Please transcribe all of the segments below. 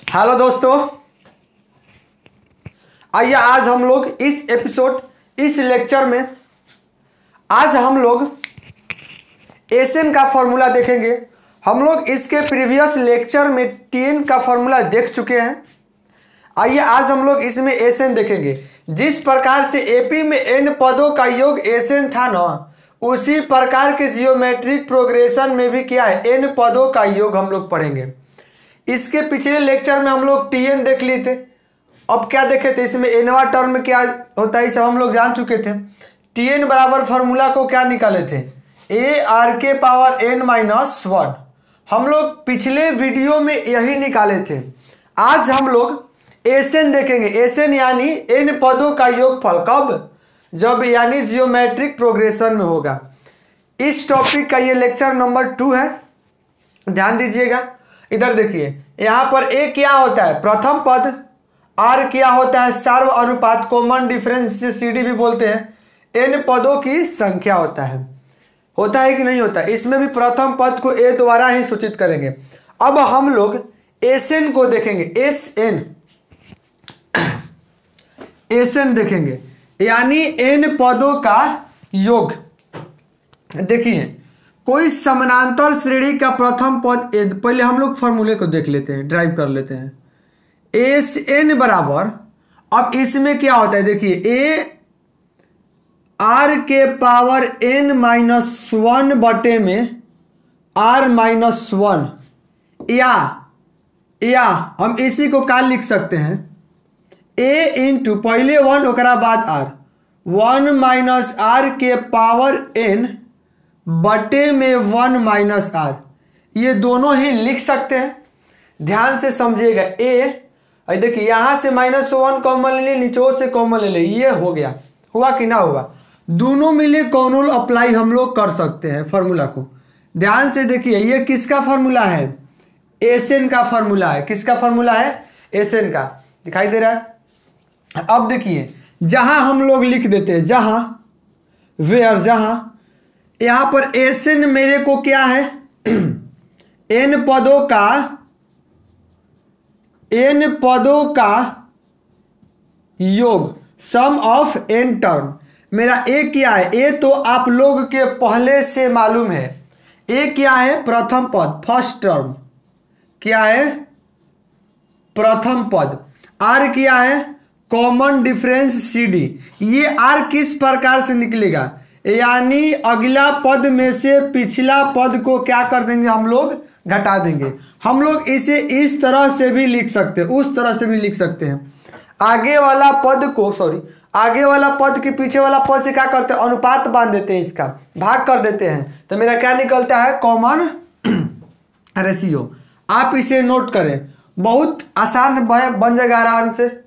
Hello दोस्तों, आइए आज हम लोग इस लेक्चर में आज हम लोग एसएन का फॉर्मूला देखेंगे। हम लोग इसके प्रीवियस लेक्चर में टीएन का फॉर्मूला देख चुके हैं। आइए आज हम लोग इसमें एसएन देखेंगे। जिस प्रकार से एपी में एन पदों का योग एसएन था ना, उसी प्रकार के जियोमेट्रिक प्रोग्रेशन में भी क्या है, एन पदों का योग हम लोग पढ़ेंगे। इसके पिछले लेक्चर में हम लोग टीएन देख लिए थे। अब क्या देखे थे, इसमें एनवा टर्म क्या होता है ये सब हम लोग जान चुके थे। टीएन बराबर फॉर्मूला को क्या निकाले थे, ए आर के पावर एन माइनस 1। हम लोग पिछले वीडियो में यही निकाले थे। आज हम लोग एसएन देखेंगे। एसएन यानी एन पदों का योगफल। कब? जब यानी जियोमेट्रिक प्रोग्रेशन में होगा। इस टॉपिक का ये लेक्चर नंबर 2 है। ध्यान दीजिएगा, इधर देखिए, यहां पर ए क्या होता है, प्रथम पद। आर क्या होता है, सार्व अनुपात, कॉमन डिफरेंस से सीडी भी बोलते हैं। एन पदों की संख्या होता है कि नहीं होता है। इसमें भी प्रथम पद को ए द्वारा ही सूचित करेंगे। अब हम लोग एसएन को देखेंगे। एसएन देखेंगे यानी एन पदों का योग। देखिए, कोई समानांतर श्रेणी का प्रथम पद, पहले हम लोग फॉर्मूले को देख लेते हैं, ड्राइव कर लेते हैं। एस एन बराबर, अब इसमें क्या होता है, देखिए, ए आर के पावर एन माइनस 1 बटे में आर माइनस 1, या हम इसी को क्या लिख सकते हैं, ए इंटू पहले 1 ओकरा बाद आर, 1 माइनस आर के पावर एन बटे में 1 माइनस आर। ये दोनों ही लिख सकते हैं। ध्यान से समझिएगा। देखिए, यहां से -1 कॉमन ले ले, नीचे से कॉमन ले ले, ये हो गया। हुआ कि ना हुआ? दोनों मिले कॉमन अप्लाई हम लोग कर सकते हैं फॉर्मूला को। ध्यान से देखिए, ये किसका फॉर्मूला है, एसएन का फॉर्मूला है। किसका फॉर्मूला है, एसएन का। दिखाई दे रहा है? अब देखिए, जहां हम लोग लिख देते हैं, जहां यहां पर एसएन मेरे को क्या है, एन पदों का योग, सम ऑफ एन टर्म। मेरा ए क्या है, ए तो आप लोग के पहले से मालूम है। ए क्या है, प्रथम पद, फर्स्ट टर्म। क्या है, प्रथम पद। आर क्या है, कॉमन डिफरेंस सीडी। ये आर किस प्रकार से निकलेगा, यानी अगला पद में से पिछला पद को क्या कर देंगे, हम लोग घटा देंगे। हम लोग इसे इस तरह से भी लिख सकते हैं, उस तरह से भी लिख सकते हैं। आगे वाला पद के पीछे वाला पद से क्या करते हैं, अनुपात बांध देते हैं, इसका भाग कर देते हैं, तो मेरा क्या निकलता है, कॉमन रेशियो। आप इसे नोट करें, बहुत आसान बन जाएगा आराम से।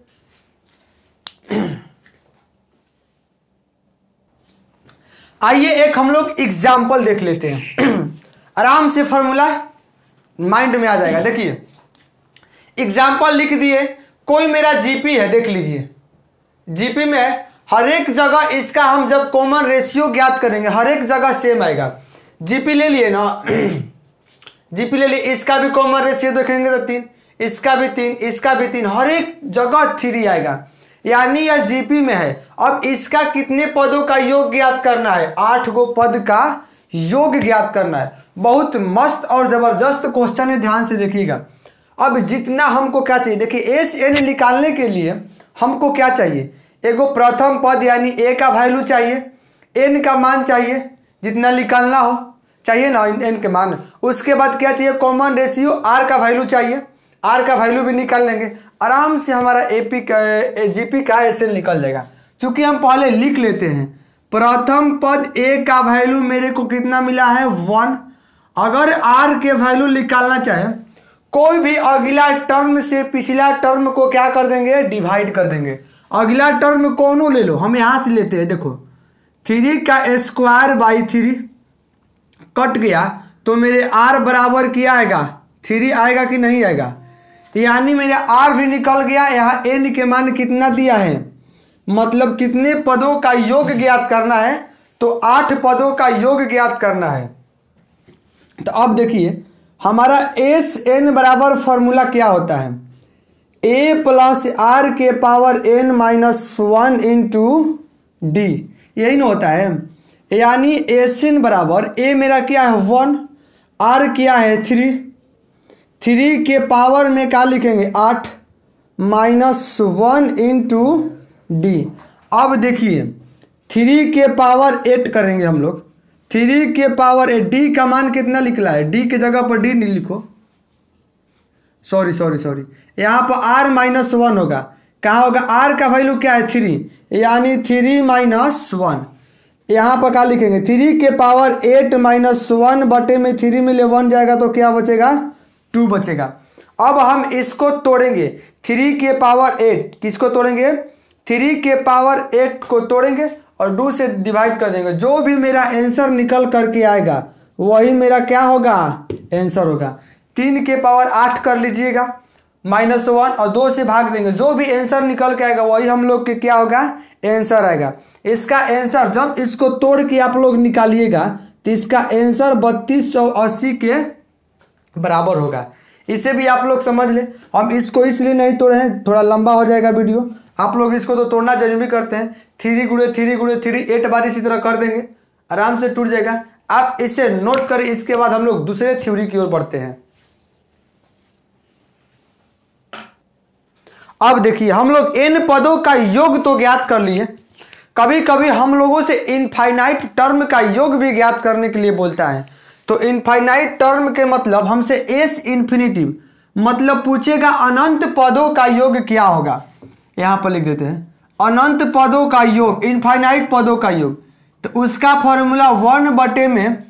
आइए एक हम लोग एग्जाम्पल देख लेते हैं। आराम से फॉर्मूला माइंड में आ जाएगा। देखिए, एग्जाम्पल लिख दिए। कोई मेरा जीपी है, देख लीजिए। जीपी में हर एक जगह इसका हम जब कॉमन रेशियो ज्ञात करेंगे, हर एक जगह सेम आएगा। जीपी ले लिए ना, जीपी ले लिए, इसका भी कॉमन रेशियो देखेंगे तो 3, इसका भी 3, इसका भी 3, हर एक जगह 3 आएगा, यानी यह जीपी में है। अब इसका कितने पदों का योग ज्ञात करना है, 8 गो पद का योग ज्ञात करना है। बहुत मस्त और जबरदस्त क्वेश्चन है, ध्यान से देखिएगा। अब जितना हमको क्या चाहिए, देखिए, एस एन निकालने के लिए हमको क्या चाहिए, एगो प्रथम पद यानी ए का वैल्यू चाहिए, एन का मान चाहिए, जितना निकालना हो चाहिए ना एन के मान। उसके बाद क्या चाहिए, कॉमन रेशियो, आर का वैल्यू चाहिए, आर का वैल्यू भी निकाल लेंगे। आराम से हमारा जीपी का एसएन निकल जाएगा। चूंकि हम पहले लिख लेते हैं, प्रथम पद ए का वैल्यू मेरे को कितना मिला है, 1। अगर आर के वैल्यू निकालना चाहे, कोई भी अगला टर्म से पिछला टर्म को क्या कर देंगे, डिवाइड कर देंगे। अगला टर्म कौन ले लो, हम यहां से लेते हैं। देखो, 3 का स्क्वायर बाई 3 कट गया, तो मेरे आर बराबर क्या आएगा, 3 आएगा कि नहीं आएगा, यानी मेरा आर भी निकल गया। यहाँ एन के मान कितना दिया है, मतलब कितने पदों का योग ज्ञात करना है, तो 8 पदों का योग ज्ञात करना है। तो अब देखिए, हमारा एस एन बराबर फॉर्मूला क्या होता है, ए प्लस आर के power n minus 1 into D, यही ना होता है। यानी एन बराबर ए मेरा क्या है 1, आर क्या है 3, 3 के पावर में क्या लिखेंगे 8 माइनस 1 इंटू डी। अब देखिए 3 के पावर 8 करेंगे हम लोग, 3 के पावर 8, डी का मान कितना निकला है, डी की जगह पर डी नहीं लिखो, सॉरी यहाँ पर आर माइनस 1 होगा, कहाँ होगा, आर का वैल्यू क्या है 3, यानी 3 माइनस 1, यहाँ पर क्या लिखेंगे 3 के पावर 8 माइनस 1 बटे में 3 में ले 1 जाएगा तो क्या बचेगा 2 बचेगा। अब हम इसको तोड़ेंगे, 3 के पावर 8 किसको तोड़ेंगे, 3 के पावर 8 को तोड़ेंगे और 2 से डिवाइड कर देंगे, जो भी मेरा आंसर निकल करके आएगा वही मेरा क्या होगा आंसर होगा। 3 के पावर 8 कर लीजिएगा माइनस 1 और 2 से भाग देंगे, जो भी आंसर निकल के आएगा वही हम लोग के क्या होगा आंसर आएगा। इसका आंसर जब इसको तोड़ के आप लोग निकालिएगा तो इसका आंसर 3280 के बराबर होगा। इसे भी आप लोग समझ ले, हम इसको इसलिए नहीं तोड़े हैं, थोड़ा लंबा हो जाएगा वीडियो, आप लोग इसको तो तोड़ना जरूरी करते हैं। 3 गुणे 3 गुणे 3 8 बार इसी तरह कर देंगे, आराम से टूट जाएगा। आप इसे नोट करें, इसके बाद हम लोग दूसरे थ्योरी की ओर बढ़ते हैं। अब देखिए हम लोग n पदों का योग तो ज्ञात कर लिए, कभी कभी हम लोगों से इनफाइनाइट टर्म का योग भी ज्ञात करने के लिए बोलता है। तो इनफाइनाइट टर्म के मतलब हमसे एस इन्फिनिटिव मतलब पूछेगा अनंत पदों का योग क्या होगा, यहाँ पर लिख देते हैं अनंत पदों का योग, इनफाइनाइट पदों का योग, तो उसका फॉर्मूला 1 बटे में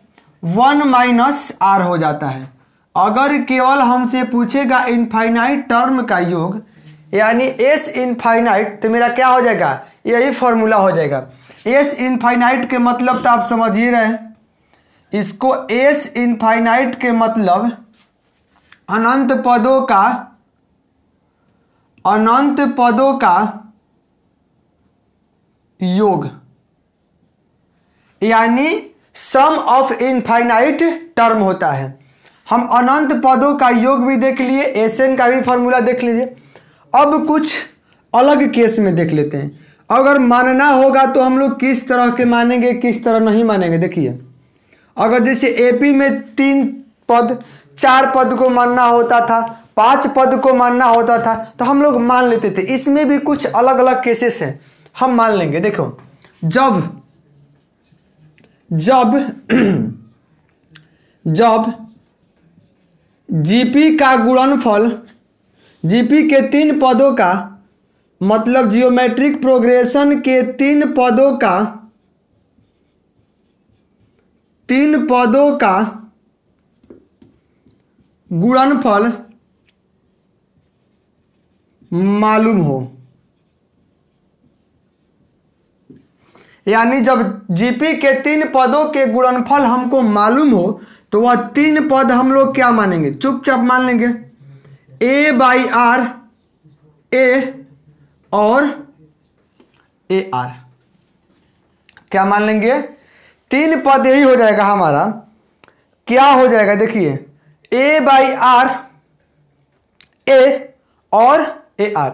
1 माइनस आर हो जाता है। अगर केवल हमसे पूछेगा इनफाइनाइट टर्म का योग यानी एस इनफाइनाइट, तो मेरा क्या हो जाएगा यही फॉर्मूला हो जाएगा। एस इनफाइनाइट के मतलब तो आप समझ ही रहे हैं, इसको एस इनफाइनाइट के मतलब अनंत पदों का योग, यानी सम ऑफ इनफाइनाइट टर्म होता है। हम अनंत पदों का योग भी देख लिए, एसएन का भी फॉर्मूला देख लीजिए। अब कुछ अलग केस में देख लेते हैं, अगर मानना होगा तो हम लोग किस तरह के मानेंगे किस तरह नहीं मानेंगे। देखिए अगर जैसे एपी में 3 पद 4 पद को मानना होता था, 5 पद को मानना होता था, तो हम लोग मान लेते थे। इसमें भी कुछ अलग अलग केसेस हैं, हम मान लेंगे। देखो जब जीपी का गुणनफल, जीपी के 3 पदों का मतलब जियोमेट्रिक प्रोग्रेशन के 3 पदों का गुणनफल मालूम हो, यानी जब जीपी के 3 पदों के गुणनफल हमको मालूम हो तो वह 3 पद हम लोग क्या मानेंगे, चुपचाप मान लेंगे ए बाई आर ए और ए आर, क्या मान लेंगे 3 पद यही हो जाएगा हमारा। क्या हो जाएगा देखिए ए बाई आर ए और ए आर।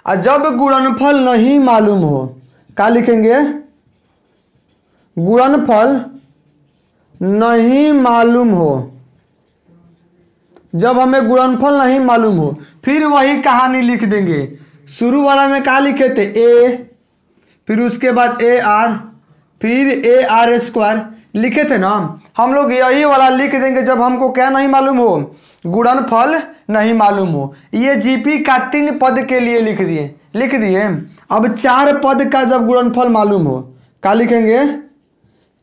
और जब गुणनफल नहीं मालूम हो क्या लिखेंगे, गुणनफल नहीं मालूम हो, जब हमें गुणनफल नहीं मालूम हो फिर वही कहानी लिख देंगे। शुरू वाला में क्या लिखे थे ए, फिर उसके बाद ए आर, फिर ए आर स्क्वायर लिखे थे ना, हम लोग यही वाला लिख देंगे जब हमको क्या नहीं मालूम हो, गुणनफल नहीं मालूम हो। ये जीपी का 3 पद के लिए लिख दिए। अब 4 पद का जब गुणनफल मालूम हो क्या लिखेंगे,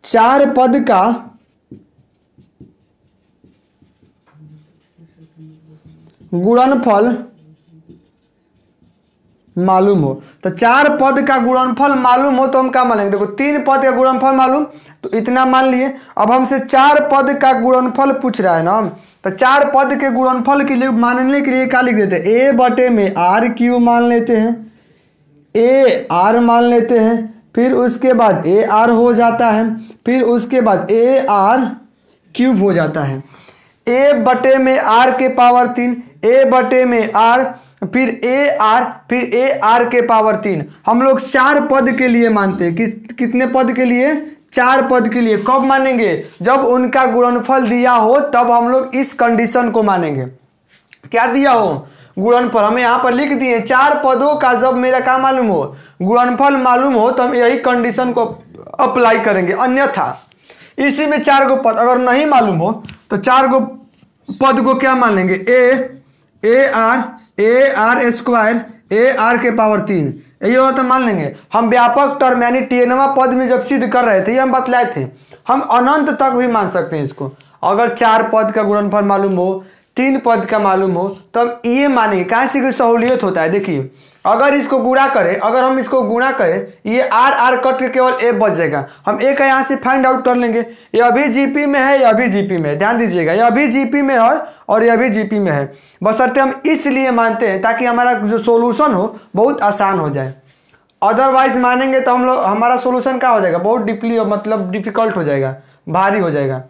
4 पद का गुणनफल मालूम हो। तो 4 पद का गुणनफल मालूम हो तो हम क्या मानेंगे, देखो 3 पद का गुणनफल मालूम तो इतना मान लिए। अब हमसे 4 पद का गुणनफल पूछ रहा है ना, तो 4 पद के गुणनफल के लिए मानने के लिए क्या लिख देते हैं, ए बटे में आर क्यू मान लेते हैं, ए आर मान लेते हैं, फिर उसके बाद ए आर हो जाता है, फिर उसके बाद ए आर क्यूब हो जाता है। ए बटे में आर के पावर 3, ए बटे में आर फिर ए आर, फिर ए आर के पावर 3। हम लोग 4 पद के लिए मानते हैं। कितने पद के लिए? 4 पद के लिए। कब मानेंगे? जब उनका गुणनफल दिया हो तब हम लोग इस कंडीशन को मानेंगे। क्या दिया हो? गुणनफल। हमें यहाँ पर लिख दिए 4 पदों का जब मेरा क्या मालूम हो, गुणनफल मालूम हो, तो हम यही कंडीशन को अप्लाई करेंगे। अन्यथा इसी में 4 गो पद अगर नहीं मालूम हो तो 4 गो पद को क्या मान लेंगे? A R square A R के पावर 3 यही होगा तो मान लेंगे। हम व्यापक टर्म यानी टीएनवा पद में जब सिद्ध कर रहे थे, ये हम बतलाए थे, हम अनंत तक भी मान सकते हैं इसको। अगर 4 पद का गुणनफल मालूम हो, 3 पद का मालूम हो, तो हम ये मानेंगे। कहाँ से कोई सहूलियत होता है? देखिए, अगर इसको गुणा करें, अगर हम इसको गुणा करें, ये आर कट के केवल ए बच जाएगा। हम ए का यहाँ से फाइंड आउट कर लेंगे। ये अभी जीपी में है, ये अभी जीपी में है, ध्यान दीजिएगा, ये अभी जीपी में है और ये अभी जीपी में है। बशर्ते हम इसलिए मानते हैं ताकि हमारा जो सोल्यूशन हो बहुत आसान हो जाए। अदरवाइज मानेंगे तो हम लोग हमारा सोल्यूशन क्या हो जाएगा? बहुत डीपली मतलब डिफिकल्ट हो जाएगा, भारी हो जाएगा।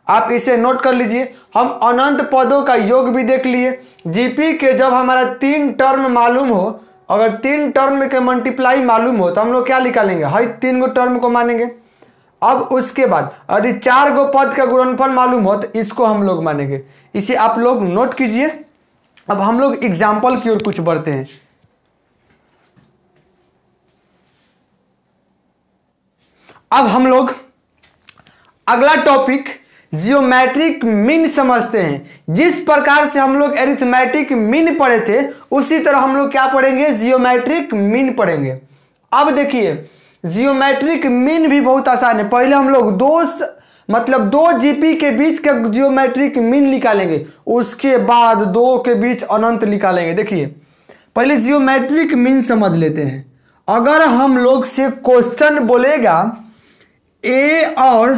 आप इसे नोट कर लीजिए। हम अनंत पदों का योग भी देख लिए। जीपी के जब हमारा 3 टर्म मालूम हो, अगर 3 टर्म के मल्टीप्लाई मालूम हो तो हम लोग क्या निकालेंगे? हर 3 गो टर्म को मानेंगे। अब उसके बाद यदि 4 गो पद का गुणनफल मालूम हो तो इसको हम लोग मानेंगे। इसे आप लोग नोट कीजिए। अब हम लोग एग्जाम्पल की ओर कुछ बढ़ते हैं। अब हम लोग अगला टॉपिक जियोमेट्रिक मीन समझते हैं। जिस प्रकार से हम लोग एरिथमेटिक मीन पढ़े थे उसी तरह हम लोग क्या पढ़ेंगे? जियोमेट्रिक मीन पढ़ेंगे। अब देखिए, जियोमेट्रिक मीन भी बहुत आसान है। पहले हम लोग दो जीपी के बीच का जियोमेट्रिक मीन निकालेंगे, उसके बाद 2 के बीच अनंत निकालेंगे। देखिए, पहले जियोमेट्रिक मीन समझ लेते हैं। अगर हम लोग से क्वेश्चन बोलेगा ए और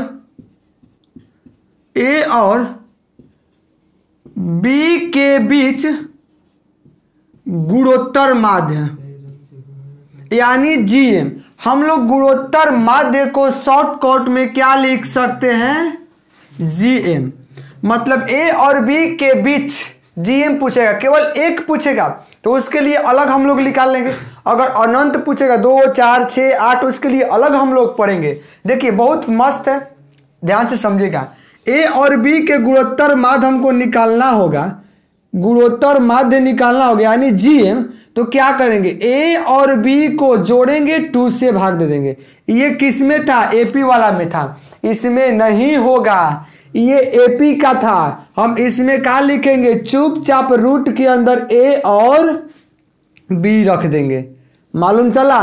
बी के बीच गुणोत्तर माध्य यानी जीएम, हम लोग गुणोत्तर माध्य को शॉर्टकट में क्या लिख सकते हैं? जीएम। मतलब ए और बी के बीच जीएम पूछेगा, केवल एक पूछेगा तो उसके लिए अलग हम लोग निकाल लेंगे। अगर अनंत पूछेगा 2, 4, 6, 8 उसके लिए अलग हम लोग पढ़ेंगे। देखिए, बहुत मस्त है, ध्यान से समझिएगा। ए और बी के गुणोत्तर माध्य हमको निकालना होगा, गुणोत्तर माध्य निकालना होगा यानी जीएम। तो क्या करेंगे? ए और बी को जोड़ेंगे, 2 से भाग दे देंगे। ये किस में था? एपी वाला में था। इसमें नहीं होगा, ये एपी का था। हम इसमें क्या लिखेंगे? चुपचाप रूट के अंदर ए और बी रख देंगे। मालूम चला?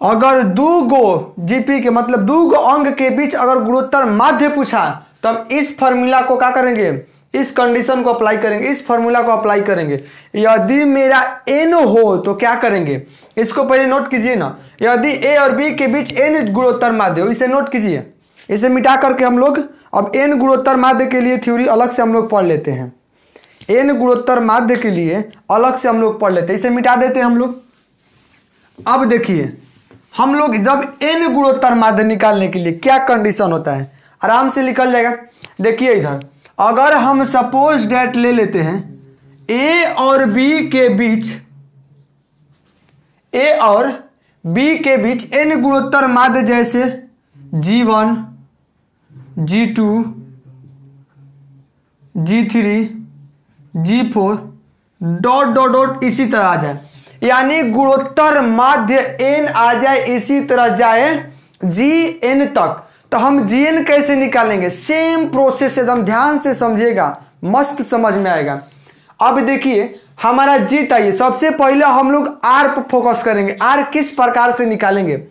अगर 2 गो जीपी के मतलब 2 गो अंक के बीच अगर गुणोत्तर माध्य पूछा तो हम इस फॉर्मूला को क्या करेंगे? इस कंडीशन को अप्लाई करेंगे, इस फॉर्मूला को अप्लाई करेंगे। यदि मेरा n हो तो क्या करेंगे? इसको पहले नोट कीजिए ना। यदि a और b के बीच n गुणोत्तर माध्य हो, इसे नोट कीजिए। इसे मिटा करके हम लोग अब n गुणोत्तर माध्य के लिए थ्योरी अलग से हम लोग पढ़ लेते हैं। n गुणोत्तर माध्य के लिए अलग से हम लोग पढ़ लेते हैं, इसे मिटा देते हैं हम लोग। अब देखिए, हम लोग जब n गुणोत्तर माध्य निकालने के लिए क्या कंडीशन होता है, आराम से निकल जाएगा। देखिए इधर, अगर हम सपोज डेट ले लेते हैं ए और बी के बीच n गुणोत्तर माध्य जैसे G1, G2, G3, G4 dot dot dot इसी तरह आ जाए, यानी गुणोत्तर माध्य n आ जाए, इसी तरह जाए Gn तक। तो हम Gn कैसे निकालेंगे? सेम प्रोसेस, एकदम ध्यान से समझिएगा, मस्त समझ में आएगा। अब देखिए, हमारा G चाहिए। सबसे पहले हम लोग R पर फोकस करेंगे। R किस प्रकार से निकालेंगे?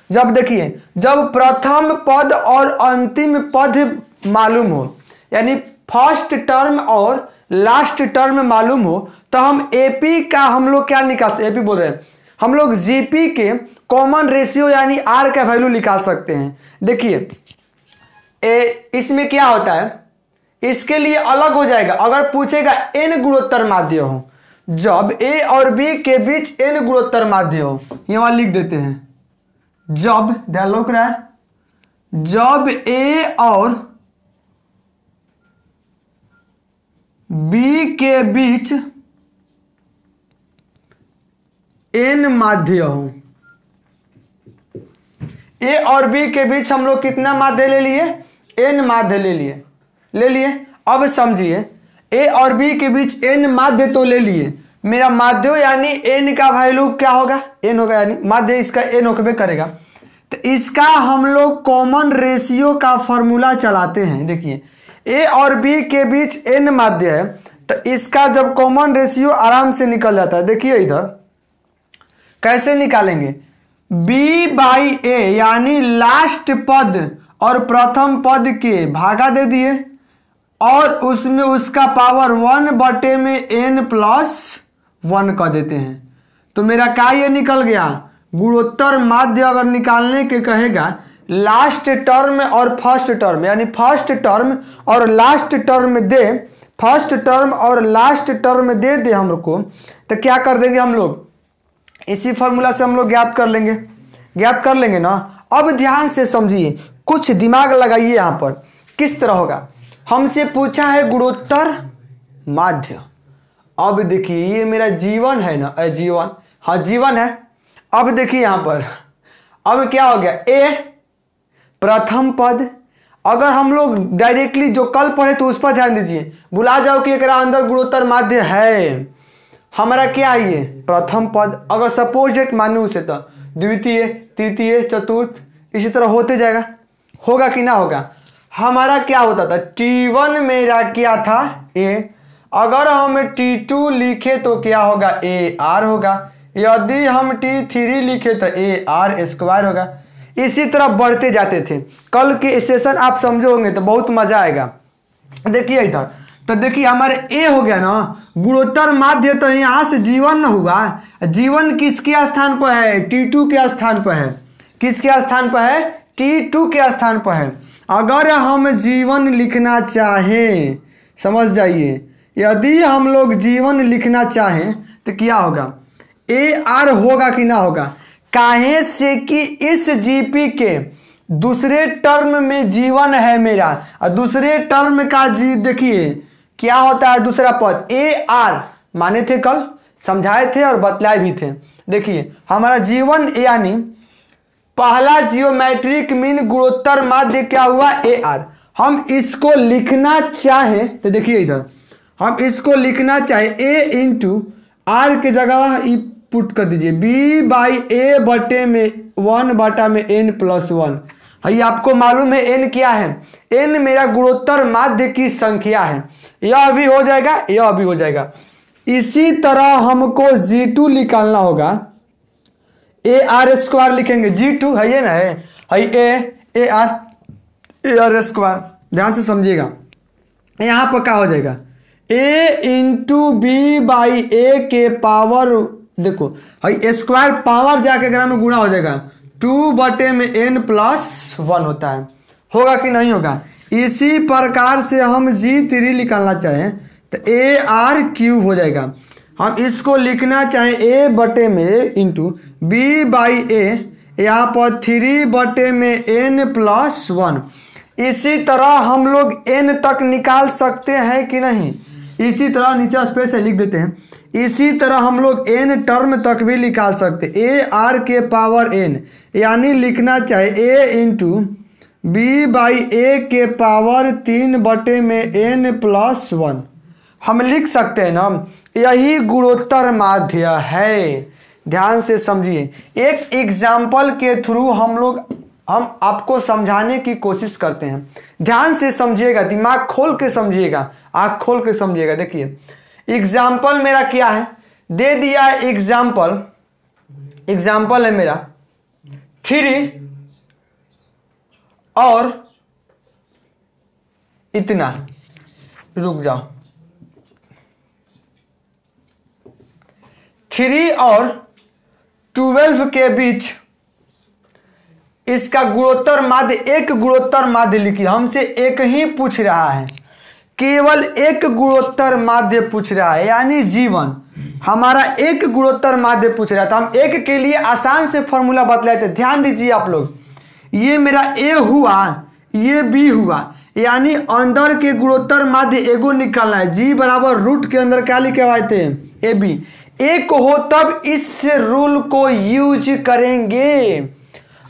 जब देखिए, जब प्रथम पद और अंतिम पद मालूम हो, यानी फर्स्ट टर्म और लास्ट टर्म मालूम हो, तो हम एपी का हम लोग क्या निकाल, एपी बोल रहे हैं हम लोग, जीपी के कॉमन रेशियो यानी आर का वैल्यू निकाल सकते हैं। देखिए, इसमें क्या होता है, इसके लिए अलग हो जाएगा। अगर पूछेगा एन गुणोत्तर माध्य हो, जब ए और बी के बीच एन गुणोत्तर माध्य हो, ये वहां लिख देते हैं। जब, ध्यान लोग रहा है, जब ए और बी के बीच n माध्य हो। ए और बी के बीच हम लोग कितना माध्य ले लिए? n माध्य ले लिए। अब समझिए, ए और बी के बीच n माध्य तो ले लिए, मेरा माध्य यानी n का वैल्यू क्या होगा? n होगा, यानी माध्य इसका n होकर करेगा। तो इसका हम लोग कॉमन रेशियो का फॉर्मूला चलाते हैं। देखिए, ए और बी के बीच n माध्य है, तो इसका जब कॉमन रेशियो आराम से निकल जाता है। देखिए इधर कैसे निकालेंगे? b बाई ए यानी लास्ट पद और प्रथम पद के भागा दे दिए और उसमें उसका पावर 1/n+1 कर देते हैं। तो मेरा क्या ये निकल गया? गुणोत्तर माध्य अगर निकालने के कहेगा, लास्ट टर्म और फर्स्ट टर्म, यानी फर्स्ट टर्म और लास्ट टर्म दे, फर्स्ट टर्म और लास्ट टर्म दे दे हम लोग को, तो क्या कर देंगे हम लोग? इसी फॉर्मूला से हम लोग ज्ञात कर लेंगे ना। अब ध्यान से समझिए, कुछ दिमाग लगाइए यहाँ पर। किस तरह होगा? हमसे पूछा है गुणोत्तर माध्य। अब देखिए, ये मेरा जीवन है ना, जीवन, हाँ जीवन है। अब देखिए यहाँ पर, अब क्या हो गया? ए प्रथम पद। अगर हम लोग डायरेक्टली जो कल पढ़े तो उस पर ध्यान दीजिए, भुला जाओ कि एक अंदर गुणोत्तर माध्य है। हमारा क्या है? ये प्रथम पद। अगर सपोजिट माने उसे, तो द्वितीय, तृतीय, चतुर्थ, इसी तरह होते जाएगा। होगा कि ना होगा? हमारा क्या होता था? T1 मेरा क्या था? ए। अगर हम T2 लिखे तो क्या होगा? AR होगा। यदि हम T3 लिखे तो AR² होगा। इसी तरह बढ़ते जाते थे। कल के सेशन आप समझे होंगे तो बहुत मजा आएगा। देखिए इधर, तो देखिए हमारे ए हो गया ना गुणोत्तर माध्य, तो यहाँ से जीवन न हुआ। जीवन किसके स्थान पर है? T2 के स्थान पर है। किसके स्थान पर है? T2 के स्थान पर है। अगर हम जीवन लिखना चाहें, समझ जाइए, यदि हम लोग जीवन लिखना चाहें तो क्या होगा? AR होगा कि ना होगा? काहे से कि इस GP के दूसरे टर्म में जीवन है मेरा, और दूसरे टर्म का जी देखिए क्या होता है? दूसरा पद AR माने थे, कल समझाए थे और बतलाए भी थे। देखिए हमारा जीवन यानी पहला जियोमेट्रिक मीन गुणोत्तर माध्य क्या हुआ? AR। हम इसको लिखना चाहें तो देखिए इधर, हम इसको लिखना चाहें A इंटू R के जगह ई पुट कर दीजिए, B बाई ए बटे में 1/n+1। ये आपको मालूम है n क्या है? n मेरा गुणोत्तर माध्य की संख्या है। यह भी हो जाएगा, यह भी हो जाएगा। इसी तरह हमको G2 निकालना होगा। AR² लिखेंगे, G2 है ये ना, है AR²। ध्यान से समझिएगा, यहाँ पर क्या हो जाएगा? A इंटू बी बाई ए के पावर, देखो है स्क्वायर पावर जाके अगर में गुणा हो जाएगा, 2/n+1 होता है। होगा कि नहीं होगा? इसी प्रकार से हम G3 निकालना चाहें तो AR³ हो जाएगा। हम इसको लिखना चाहें A बटे में इंटू बी बाई ए, यहाँ पर 3/n+1। इसी तरह हम लोग n तक निकाल सकते हैं कि नहीं? इसी तरह नीचे स्पेस लिख देते हैं। इसी तरह हम लोग n टर्म तक भी निकाल सकते। AR के पावर n, यानी लिखना चाहे A इंटू बी बाई ए के पावर 3/n+1 हम लिख सकते हैं ना। यही गुणोत्तर माध्य है। ध्यान से समझिए, एक एग्जाम्पल के थ्रू हम आपको समझाने की कोशिश करते हैं। ध्यान से समझिएगा, दिमाग खोल के समझिएगा, आँख खोल के समझिएगा। देखिए एग्जाम्पल मेरा क्या है? दे दिया है एग्जाम्पल है मेरा 3 और इतना, रुक जाओ, 3 और 12 के बीच इसका गुणोत्तर माध्य, एक गुणोत्तर माध्य लिखिए। हमसे एक ही पूछ रहा है, केवल एक गुणोत्तर माध्य पूछ रहा है, यानी जीवन हमारा एक गुणोत्तर माध्य पूछ रहा था। हम एक के लिए आसान से फॉर्मूला बतलाए थे। ध्यान दीजिए आप लोग, ये मेरा A हुआ, ये B हुआ, यानी अंदर के गुणोत्तर माध्य एगो निकालना है। G बराबर रूट के अंदर क्या लिखे हुए थे? AB। एक हो तब इस रूल को यूज करेंगे।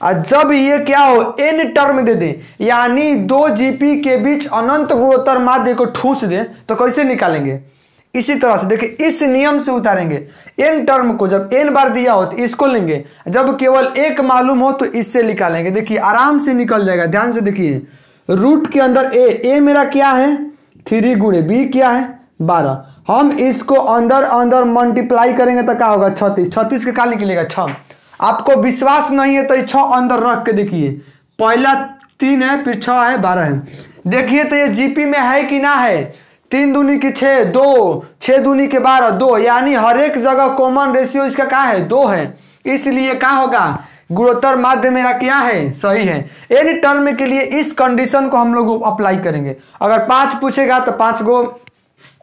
और जब ये क्या हो n टर्म दे दे, यानी दो जीपी के बीच अनंत गुणोत्तर माध्य को ठूस दे, तो कैसे निकालेंगे? इसी तरह से देखिए इस नियम से उतारेंगे। n टर्म को जब n बार दिया हो तो इसको लेंगे, जब केवल एक मालूम हो तो इससे निकालेंगे। देखिए आराम से निकल जाएगा। ध्यान से देखिए, रूट के अंदर a मेरा क्या है 3 गुणे b क्या है 12। हम इसको अंदर अंदर मल्टीप्लाई करेंगे तो क्या होगा 36। 36 के क्या निकलेगा 6। आपको विश्वास नहीं है तो 6 अंदर रख के देखिए, पहला 3 है फिर 6 है 12 है। देखिए तो ये जीपी में है कि ना है? 3 दूनी की 6 2, 6 दूनी के 12 2, यानी हर एक जगह कॉमन रेशियो इसका क्या है 2 है। इसलिए क्या होगा गुणोत्तर माध्य मेरा क्या है सही है। एनी टर्म के लिए इस कंडीशन को हम लोग अप्लाई करेंगे। अगर 5 पूछेगा तो 5 गो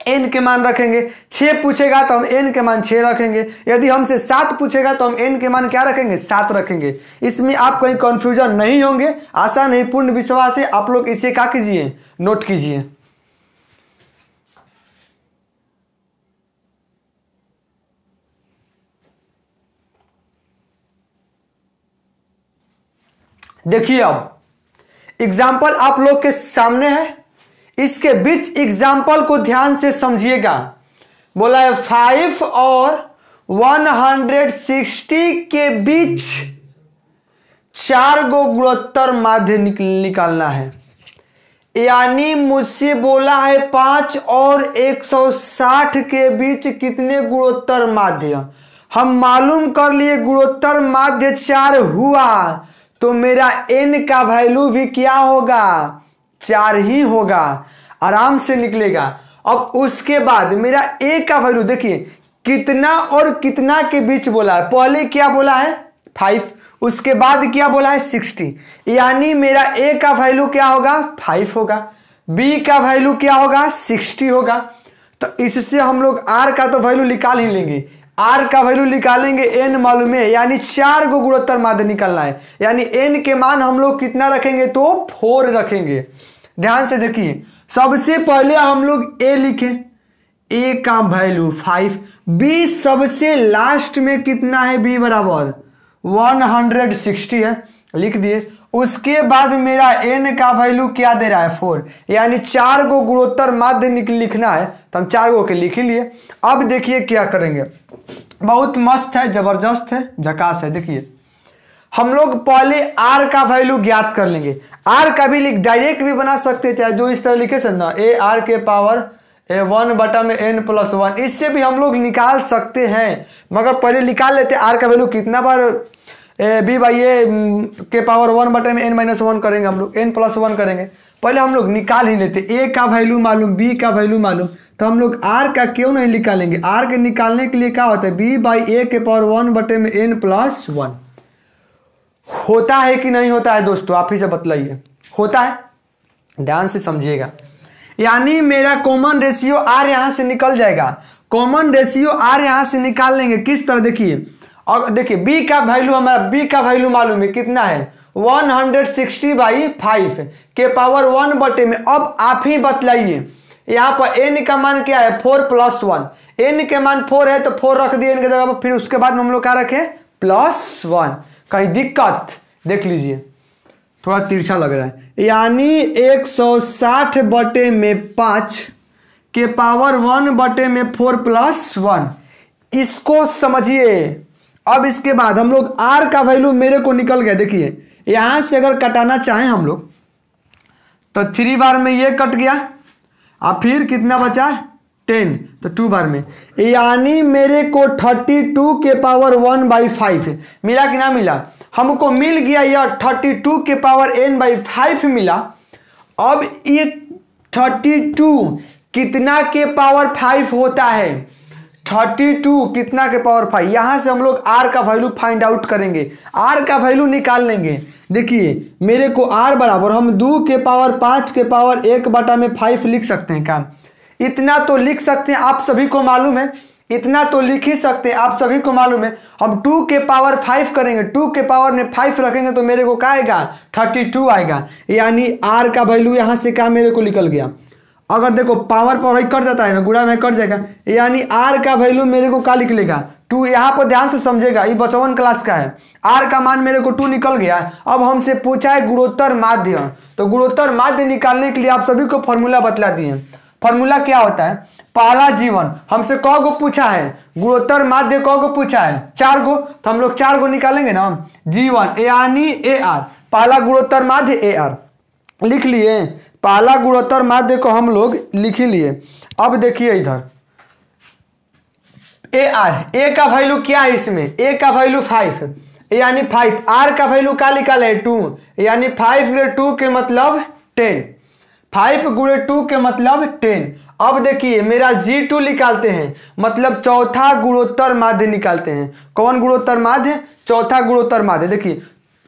n के मान रखेंगे, 6 पूछेगा तो हम n के मान 6 रखेंगे, यदि हमसे 7 पूछेगा तो हम n के मान क्या रखेंगे 7 रखेंगे। इसमें आप कहीं कंफ्यूजन नहीं होंगे। आशा नहीं पूर्ण विश्वास है। आप लोग इसे क्या कीजिए नोट कीजिए। देखिए अब एग्जाम्पल आप लोग के सामने है, इसके बीच एग्जाम्पल को ध्यान से समझिएगा। बोला है 5 और 160 के बीच 4 गो गुणोत्तर माध्य निकालना है। यानी मुझसे बोला है 5 और 160 के बीच कितने गुणोत्तर माध्य। हम मालूम कर लिए गुणोत्तर माध्य 4 हुआ तो मेरा n का वैल्यू भी क्या होगा 4 ही होगा, आराम से निकलेगा। अब उसके बाद मेरा a का वैल्यू देखिए कितना और कितना के बीच बोला है। पहले क्या बोला है 5, उसके बाद क्या बोला है 60, यानी मेरा a का वैल्यू क्या होगा 5 होगा, b का वैल्यू क्या होगा 60 होगा। तो इससे हम लोग r का तो वैल्यू निकाल ही लेंगे। r का वैल्यू निकालेंगे, n मालूम है, यानी 4 को गुणोत्तर माध्य निकालना है। यानी n के मान हम लोग कितना रखेंगे तो 4 रखेंगे। ध्यान से देखिए, सबसे पहले हम लोग a लिखें, a का वैल्यू 5, b सबसे लास्ट में कितना है b बराबर 160 है, लिख दिए। उसके बाद मेरा n का वैल्यू क्या दे रहा है 4, यानी 4 को गुणोत्तर माध्य लिखना है तो हम 4 गो के लिख ही लिए। अब देखिए क्या करेंगे, बहुत मस्त है, जबरदस्त है, झकास है। देखिए हम लोग पहले r का वैल्यू ज्ञात कर लेंगे। r का भी डायरेक्ट भी बना सकते हैं, चाहे जो इस तरह लिखे थे ना a r के पावर 1 बटा में n प्लस 1, इससे भी हम लोग निकाल सकते हैं। मगर पहले निकाल लेते r का वैल्यू कितना बार b बाई ए के पावर 1 बटे में n माइनस 1 करेंगे, हम लोग n प्लस 1 करेंगे। पहले हम लोग निकाल ही लेते, a का वैल्यू मालूम b का वैल्यू मालूम, तो हम लोग r का क्यों नहीं निकालेंगे। r के निकालने के लिए क्या होता है b बाई ए के पावर 1 बटे में n प्लस 1 होता है कि नहीं होता है दोस्तों, आप ही से बतलाइए। होता है, ध्यान से समझिएगा। यानी मेरा कॉमन रेशियो r यहां से निकल जाएगा। कॉमन रेशियो r यहां से निकाल लेंगे किस तरह, देखिए और देखिए b का वैल्यू हमारा b का वैल्यू मालूम है कितना है 160 बाई 5 के पावर 1 बटे में। अब आप ही बतलाइए यहाँ पर n का मान क्या है 4 प्लस 1, n के मान 4 है तो 4 रख दिए n के जगह पर, फिर उसके बाद में हम लोग क्या रखें प्लस 1। कहीं दिक्कत देख लीजिए, थोड़ा तिरछा लग रहा है, यानी 160 बटे में 5 के पावर 1 बटे में 4 प्लस 1, इसको समझिए। अब इसके बाद हम लोग r का वैल्यू मेरे को निकल गया। देखिए यहां से अगर कटाना चाहें हम लोग तो 3 बार में ये कट गया, और फिर कितना बचा 10, तो 2 बार में, यानी मेरे को 32 के पावर 1 बाई 5 मिला कि ना मिला। हमको मिल गया यह 32 के पावर n बाई 5 मिला। अब ये 32 कितना के पावर 5 होता है 32 कितना के पावर 5, यहां से हम लोग r का वैल्यू फाइंड आउट करेंगे, r का वैल्यू निकाल लेंगे। देखिए मेरे को r बराबर हम 2 के पावर 5 के पावर 1 बटा में 5 लिख सकते हैं क्या, इतना तो लिख सकते हैं, आप सभी को मालूम है, इतना तो लिख ही सकते हैं, आप सभी को मालूम है। हम 2 के पावर 5 करेंगे, 2 के पावर में 5 रखेंगे तो मेरे को क्या आएगा 32 आएगा, यानी r का वैल्यू यहां से क्या मेरे को निकल गया। अगर देखो पावर पावर कट जाता है ना, गुणा में कट जाएगा, यानी आर का वैल्यू मेरे को क्या निकलेगा 2। यहाँ पर ध्यान से समझेगा, ये बचवन क्लास का है। आर का मान मेरे को 2 निकल गया। अब हमसे पूछा है गुणोत्तर माध्य, तो गुणोत्तर माध्य निकालने के लिए आप सभी को फॉर्मूला बतला दिए। फॉर्मूला क्या होता है, पहला जीवन हमसे कौ गो पूछा है, गुणोत्तर माध्य कौ गो पूछा है 4 गो, तो हम लोग 4 गो निकालेंगे ना। जीवन यानी ए आर, पहला गुणोत्तर माध्य ए आर लिख लिए। पहला गुणोत्तर माध्य को हम लोग लिख ही लिए। अब देखिए इधर ए आर, ए का वैल्यू क्या है इसमें, ए का वैल्यू 5 यानी 5, आर का वैल्यू क्या निकाले 2 यानी 5 गुणे 2 के मतलब 10, 5 गुणे 2 के मतलब 10। अब देखिए मेरा G2 निकालते हैं, मतलब चौथा गुणोत्तर माध्य निकालते हैं। कौन गुणोत्तर माध्य, चौथा गुणोत्तर माध्य। देखिए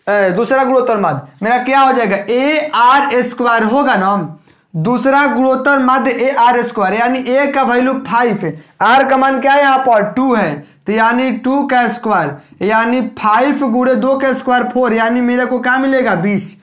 दूसरा गुणोत्तर माध्य मेरा क्या हो जाएगा ए आर स्क्वायर होगा ना, दूसरा गुणोत्तर माध्य ए आर स्क्वायर, यानी ए का वैल्यू 5 है, आर का मान क्या है यहाँ पर 2 है, तो यानी 2 का स्क्वायर यानी 5 गुणे 2 का स्क्वायर 4, यानी मेरे को क्या मिलेगा 20।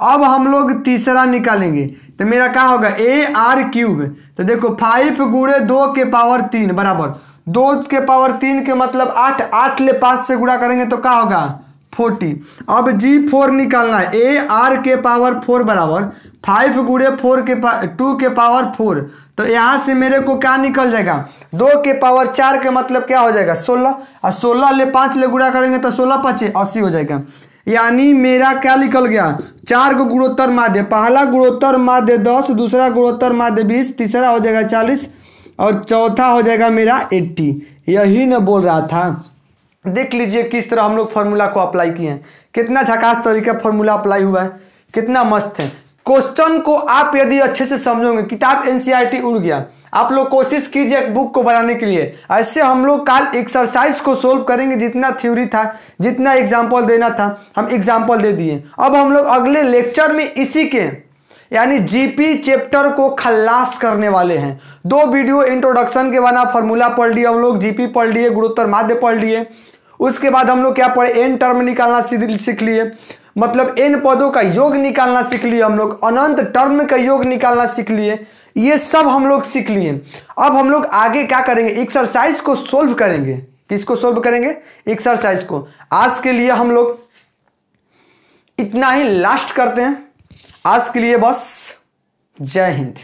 अब हम लोग तीसरा निकालेंगे, तो मेरा क्या होगा ए आर क्यूब, तो देखो 5 गुणे 2 के पावर 3 बराबर 2 के पावर 3 के मतलब 8, 8 ले 5 से गुणा करेंगे तो क्या होगा 40। अब G4 निकालना है, ए आर के पावर 4 बराबर 5 गुणे 2 के पावर 4, तो यहाँ से मेरे को क्या निकल जाएगा 2 के पावर 4 के मतलब क्या हो जाएगा 16, और 16 ले 5 ले गुणा करेंगे तो 16 5 80 हो जाएगा। यानी मेरा क्या निकल गया 4 गो गुणोत्तर माध्य, पहला गुणोत्तर माध्य 10, दूसरा गुणोत्तर माध्य 20, तीसरा हो जाएगा 40 और चौथा हो जाएगा मेरा 80। यही न बोल रहा था। देख लीजिए किस तरह हम लोग फॉर्मूला को अप्लाई किए हैं, कितना झकास तरीका फॉर्मूला अप्लाई हुआ है, कितना मस्त है। क्वेश्चन को आप यदि अच्छे से समझोगे, किताब एनसीईआरटी उड़ गया, आप लोग कोशिश कीजिए बुक को बनाने के लिए। ऐसे हम लोग कल एक्सरसाइज को सोल्व करेंगे, जितना थ्योरी था, जितना एग्जाम्पल देना था हम एग्जाम्पल दे दिए। अब हम लोग अगले लेक्चर में इसी के यानी जीपी चैप्टर को खल्लास करने वाले हैं। 2 वीडियो इंट्रोडक्शन के बना फॉर्मूला पढ़ लिए हम लोग, जीपी पढ़ लिए, गुणोत्तर माध्य पढ़ लिए। उसके बाद हम लोग क्या पढ़े, एन टर्म निकालना सीख लिए, मतलब एन पदों का योग निकालना सीख लिए हम लोग, अनंत टर्म का योग निकालना सीख लिए, ये सब हम लोग सीख लिए। अब हम लोग आगे क्या करेंगे, एक्सरसाइज को सोल्व करेंगे। किसको सोल्व करेंगे, एक्सरसाइज को। आज के लिए हम लोग इतना ही लास्ट करते हैं, आज के लिए बस। जय हिंद।